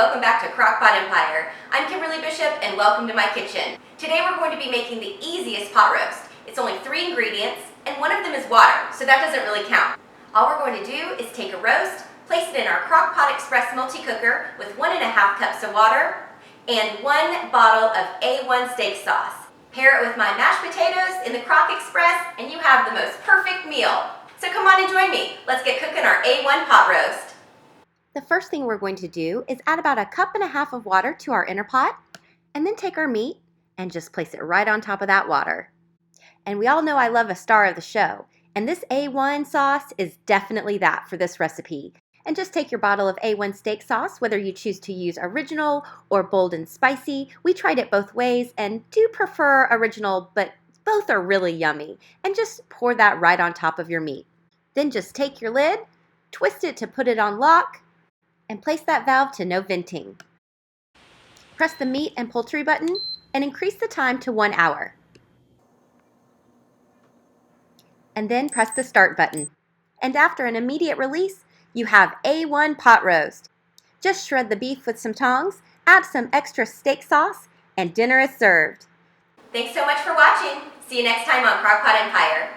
welcome back to Crock-Pot Empire. I'm Kimberly Bishop and welcome to my kitchen. Today we're going to be making the easiest pot roast. It's only 3 ingredients and one of them is water, so that doesn't really count. All we're going to do is take a roast, place it in our Crock-Pot Express multi-cooker with 1.5 cups of water and 1 bottle of A1 steak sauce. Pair it with my mashed potatoes in the Crock Express and you have the most perfect meal. So come on and join me. Let's get cooking our A1 pot roast. The first thing we're going to do is add about 1.5 cups of water to our inner pot, and then take our meat and just place it right on top of that water. And we all know I love a star of the show, and this A1 sauce is definitely that for this recipe. And just take your bottle of A1 steak sauce, whether you choose to use original or bold and spicy. We tried it both ways and do prefer original, but both are really yummy. And just pour that right on top of your meat. Then just take your lid, twist it to put it on lock, and place that valve to no venting. Press the meat and poultry button and increase the time to 1 hour. And then press the start button. And after an immediate release, you have A1 pot roast. Just shred the beef with some tongs, add some extra steak sauce, and dinner is served. Thanks so much for watching. See you next time on Crock-Pot Empire.